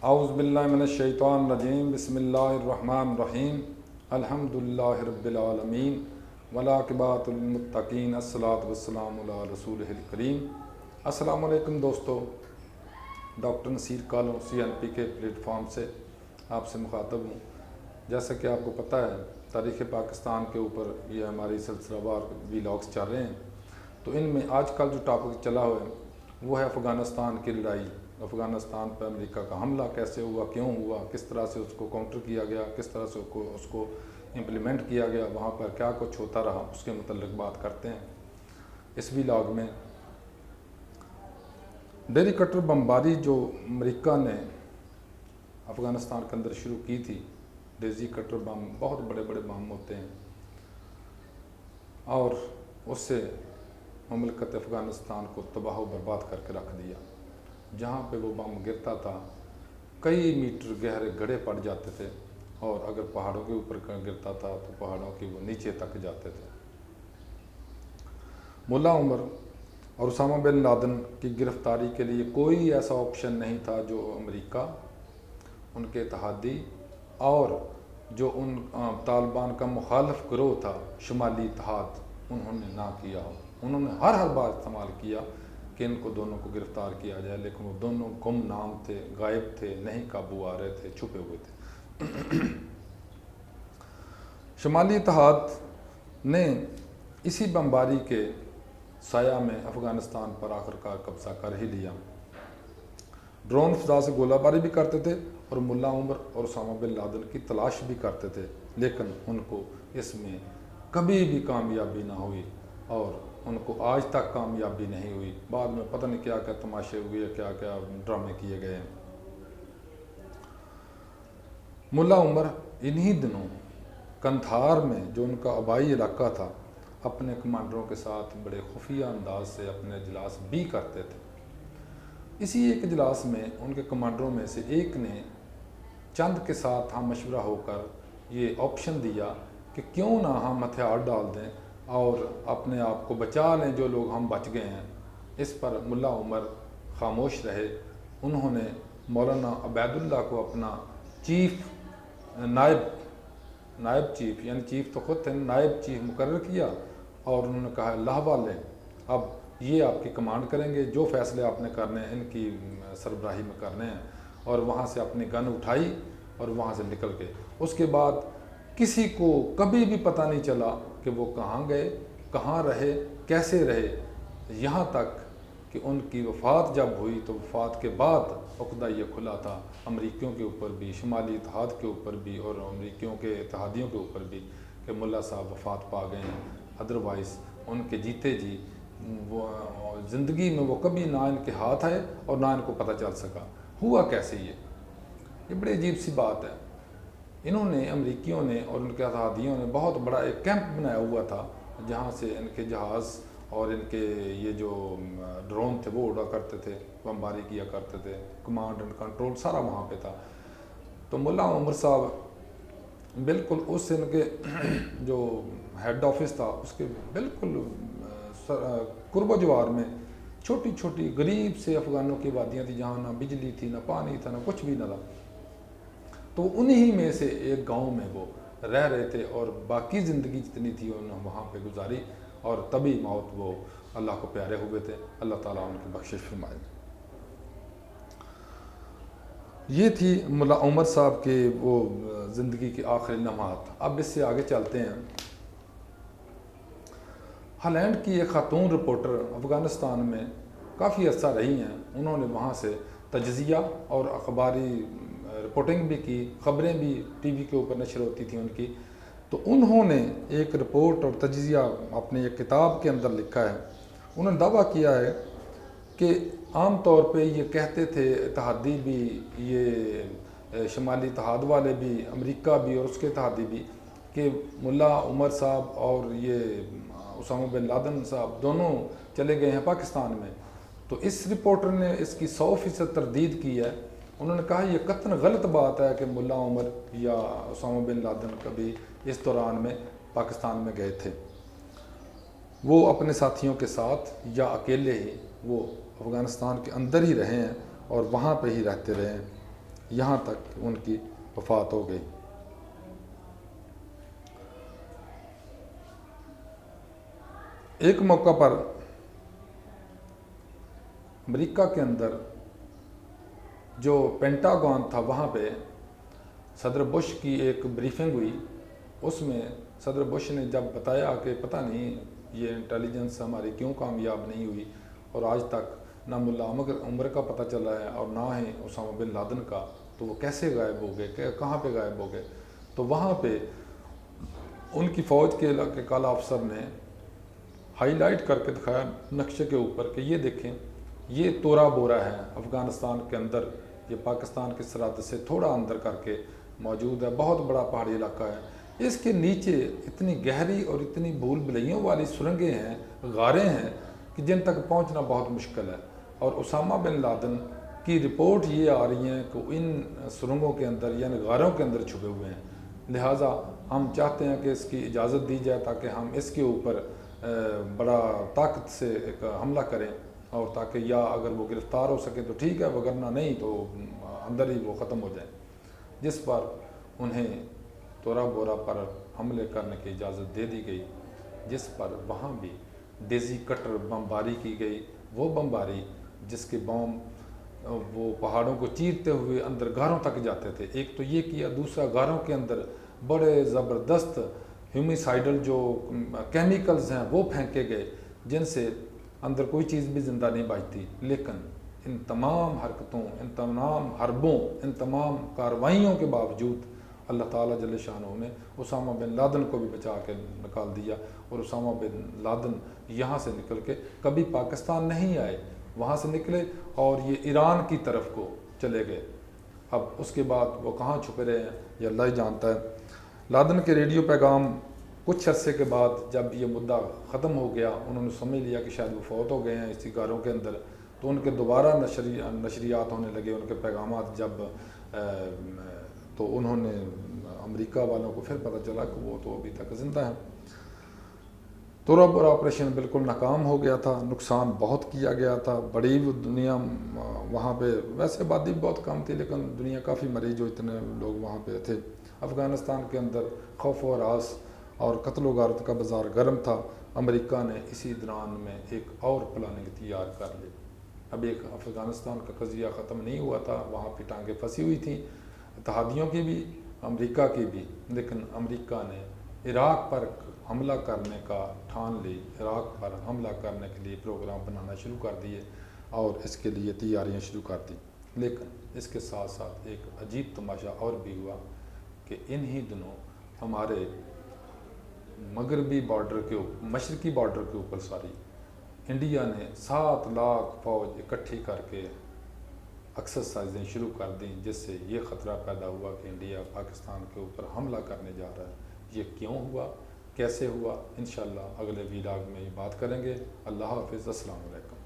اعوذ باللہ من الشیطان الرجیم بسم اللہ الرحمن الرحیم الحمدللہ رب العالمین والعاقبۃ للمتقین الصلاۃ والسلام علی رسولہ الکریم۔ السلام علیکم دوستو، ڈاکٹر نصیر کالوں CNP کے پلیٹ فارم سے آپ سے مخاطب ہوں۔ جیسا کہ آپ کو پتہ ہے، تاریخ پاکستان کے اوپر یہ ہماری سلسلہ وار ویلاگس چل رہے ہیں، تو ان میں آج کل جو ٹاپک چلا ہوا ہے وہ ہے افغانستان کی لڑائی۔ افغانستان پر امریکہ کا حملہ کیسے ہوا، کیوں ہوا، کس طرح سے اس کو کاؤنٹر کیا گیا، کس طرح سے اس کو امپلیمنٹ کیا گیا، وہاں پر کیا کچھ ہوتا رہا، اس کے متعلق بات کرتے ہیں اس ویلاگ میں۔ ڈیری کٹر بمباری جو امریکہ نے افغانستان کے اندر شروع کی تھی، ڈیزی کٹر بم بہت بڑے بڑے بم ہوتے ہیں، اور اس سے مملکت افغانستان کو تباہ و برباد کر کے رکھ دیا۔ جہاں پہ وہ بم گرتا تھا کئی میٹر گہرے گڑھے پڑ جاتے تھے، اور اگر پہاڑوں کے اوپر گرتا تھا تو پہاڑوں کے وہ نیچے تک جاتے تھے۔ ملا عمر اور اسامہ بن لادن کی گرفتاری کے لیے کوئی ایسا آپشن نہیں تھا جو امریکہ، ان کے اتحادی اور جو ان طالبان کا مخالف گروہ تھا شمالی اتحاد، انہوں نے نہ کیا ہو۔ انہوں نے ہر بار استعمال کیا کہ ان کو دونوں کو گرفتار کیا جائے، لیکن وہ دونوں گم نام تھے، غائب تھے، نہیں قابو آ رہے تھے، چھپے ہوئے تھے۔ شمالی اتحاد نے اسی بمباری کے سایہ میں افغانستان پر آخرکار قبضہ کر ہی لیا۔ ڈرون فضا سے گولہ باری بھی کرتے تھے اور ملا عمر اور اسامہ بن لادن کی تلاش بھی کرتے تھے، لیکن ان کو اس میں کبھی بھی کامیابی نہ ہوئی، اور ان کو آج تک کامیابی نہیں ہوئی۔ بعد میں پتہ نہیں کیا کیا تماشے ہوئے، کیا کیا ڈرامے کیے گئے ہیں۔ ملا عمر انہی دنوں قندھار میں، جو ان کا آبائی علاقہ تھا، اپنے کمانڈروں کے ساتھ بڑے خفیہ انداز سے اپنے اجلاس بھی کرتے تھے۔ اسی ایک اجلاس میں ان کے کمانڈروں میں سے ایک نے چند کے ساتھ ہم مشورہ ہو کر یہ آپشن دیا کہ کیوں نہ ہم ہتھیار ڈال دیں اور اپنے آپ کو بچا لیں، جو لوگ ہم بچ گئے ہیں۔ اس پر ملا عمر خاموش رہے۔ انہوں نے مولانا عبید اللہ کو اپنا نائب چیف، یعنی چیف تو خود تھے، نائب چیف مقرر کیا، اور انہوں نے کہا اللہ والے، اب یہ آپ کی کمانڈ کریں گے، جو فیصلے آپ نے کرنے ہیں ان کی سربراہی میں کرنے ہیں۔ اور وہاں سے اپنی گن اٹھائی اور وہاں سے نکل گئے۔ اس کے بعد کسی کو کبھی بھی پتہ نہیں چلا کہ وہ کہاں گئے، کہاں رہے، کیسے رہے، یہاں تک کہ ان کی وفات جب ہوئی تو وفات کے بعد عقدہ یہ کھلا تھا امریکیوں کے اوپر بھی، شمالی اتحاد کے اوپر بھی، اور امریکیوں کے اتحادیوں کے اوپر بھی، کہ ملا صاحب وفات پا گئے ہیں۔ ادروائز ان کے جیتے جی وہ زندگی میں وہ کبھی نہ ان کے ہاتھ آئے اور نہ ان کو پتہ چل سکا۔ ہوا کیسے یہ بڑی عجیب سی بات ہے۔ انہوں نے، امریکیوں نے اور ان کے اتحادیوں نے بہت بڑا ایک کیمپ بنایا ہوا تھا، جہاں سے ان کے جہاز اور ان کے یہ جو ڈرون تھے وہ اڑا کرتے تھے، بمباری کیا کرتے تھے، کمانڈ اینڈ کنٹرول سارا وہاں پہ تھا۔ تو ملا عمر صاحب بالکل اس ان کے جو ہیڈ آفس تھا اس کے بالکل قرب و جوار میں چھوٹی چھوٹی غریب سے افغانوں کی وادیاں تھیں، جہاں نہ بجلی تھی، نہ پانی تھا، نہ کچھ بھی نہ تھا۔ تو انہی میں سے ایک گاؤں میں وہ رہ رہے تھے، اور باقی زندگی جتنی تھی انہوں نے وہاں پہ گزاری، اور تبھی موت وہ اللہ کو پیارے ہوئے تھے۔ اللہ تعالیٰ ان کی بخشش فرمائے۔ یہ تھی ملا عمر صاحب کے وہ زندگی کے آخری لمحات۔ اب اس سے آگے چلتے ہیں۔ ہالینڈ کی ایک خاتون رپورٹر افغانستان میں کافی عرصہ رہی ہیں۔ انہوں نے وہاں سے تجزیہ اور اخباری رپورٹنگ بھی کی، خبریں بھی ٹی وی کے اوپر نشر ہوتی تھیں ان کی۔ تو انہوں نے ایک رپورٹ اور تجزیہ اپنے ایک کتاب کے اندر لکھا ہے۔ انہوں نے دعویٰ کیا ہے کہ عام طور پہ یہ کہتے تھے اتحادی بھی، یہ شمالی اتحاد والے بھی، امریکہ بھی اور اس کے اتحادی بھی، کہ ملا عمر صاحب اور یہ اسامہ بن لادن صاحب دونوں چلے گئے ہیں پاکستان میں۔ تو اس رپورٹر نے اس کی 100% تردید کی ہے۔ انہوں نے کہا یہ قطعاً غلط بات ہے کہ ملا عمر یا اسامہ بن لادن کبھی اس دوران میں پاکستان میں گئے تھے۔ وہ اپنے ساتھیوں کے ساتھ یا اکیلے ہی وہ افغانستان کے اندر ہی رہے ہیں اور وہاں پہ ہی رہتے رہے ہیں۔ یہاں تک ان کی وفات ہو گئی۔ ایک موقع پر امریکہ کے اندر جو پینٹاگون تھا وہاں پہ صدر بش کی ایک بریفنگ ہوئی، اس میں صدر بش نے جب بتایا کہ پتہ نہیں یہ انٹیلیجنس ہماری کیوں کامیاب نہیں ہوئی اور آج تک نہ ملا عمر کا پتہ چلا ہے اور نہ ہی اسامہ بن لادن کا، تو وہ کیسے غائب ہو گئے، کہاں پہ غائب ہو گئے؟ تو وہاں پہ ان کی فوج کے علاقے کالا افسر نے ہائی لائٹ کر کے دکھایا نقشے کے اوپر کہ یہ دیکھیں، یہ تورا بورا ہے افغانستان کے اندر، یہ پاکستان کی سرحد سے تھوڑا اندر کر کے موجود ہے، بہت بڑا پہاڑی علاقہ ہے، اس کے نیچے اتنی گہری اور اتنی بھول بھلیوں والی سرنگیں ہیں، غاریں ہیں کہ جن تک پہنچنا بہت مشکل ہے، اور اسامہ بن لادن کی رپورٹ یہ آ رہی ہیں کہ ان سرنگوں کے اندر یعنی غاروں کے اندر چھپے ہوئے ہیں، لہٰذا ہم چاہتے ہیں کہ اس کی اجازت دی جائے تاکہ ہم اس کے اوپر بڑا طاقت سے ایک حملہ کریں، اور تاکہ یا اگر وہ گرفتار ہو سکے تو ٹھیک ہے، وگرنہ نہیں تو اندر ہی وہ ختم ہو جائیں، جس پر انہیں تورا بورا پر حملے کرنے کی اجازت دے دی گئی، جس پر وہاں بھی ڈیزی کٹر بمباری کی گئی، وہ بمباری جس کے بم وہ پہاڑوں کو چیرتے ہوئے اندر غاروں تک جاتے تھے۔ ایک تو یہ کیا، دوسرا غاروں کے اندر بڑے زبردست ہیومیسائیڈل جو کیمیکلز ہیں وہ پھینکے گئے جن سے اندر کوئی چیز بھی زندہ نہیں بچتی، لیکن ان تمام حرکتوں، ان تمام حربوں، ان تمام کاروائیوں کے باوجود اللہ تعالیٰ جل شانہ نے اسامہ بن لادن کو بھی بچا کے نکال دیا، اور اسامہ بن لادن یہاں سے نکل کے کبھی پاکستان نہیں آئے، وہاں سے نکلے اور یہ ایران کی طرف کو چلے گئے۔ اب اس کے بعد وہ کہاں چھپے رہے ہیں یہ اللہ ہی جانتا ہے۔ لادن کے ریڈیو پیغام کچھ عرصے کے بعد جب یہ مدعا ختم ہو گیا، انہوں نے سمجھ لیا کہ شاید وہ فوت ہو گئے ہیں اسی غاروں کے اندر، تو ان کے دوبارہ نشریات ہونے لگے، ان کے پیغامات جب تو انہوں نے امریکہ والوں کو پھر پتہ چلا کہ وہ تو ابھی تک زندہ ہیں۔ تورا بورا آپریشن بالکل ناکام ہو گیا تھا، نقصان بہت کیا گیا تھا، بڑی دنیا وہاں پہ ویسے آبادی بہت کم تھی لیکن دنیا کافی مری جو اتنے لوگ وہاں پہ تھے۔ افغانستان کے اندر خوف و ہراس اور قتل و غارت کا بازار گرم تھا۔ امریکہ نے اسی دوران میں ایک اور پلاننگ تیار کر لی۔ اب ایک افغانستان کا قضیہ ختم نہیں ہوا تھا، وہاں پہ ٹانگیں پھنسی ہوئی تھیں اتحادیوں کی بھی، امریکہ کی بھی، لیکن امریکہ نے عراق پر حملہ کرنے کا ٹھان لی، عراق پر حملہ کرنے کے لیے پروگرام بنانا شروع کر دیے اور اس کے لیے تیاریاں شروع کر دی۔ لیکن اس کے ساتھ ساتھ ایک عجیب تماشا اور بھی ہوا کہ انہی دنوں ہمارے مغربی بارڈر کے اوپر، مشرقی بارڈر کے اوپر انڈیا نے 7 لاکھ فوج اکٹھی کر کے ایکسرسائزیں شروع کر دیں، جس سے یہ خطرہ پیدا ہوا کہ انڈیا پاکستان کے اوپر حملہ کرنے جا رہا ہے۔ یہ کیوں ہوا، کیسے ہوا، انشاءاللہ اگلے ویلاگ میں یہ بات کریں گے۔ اللہ حافظ، السلام علیکم۔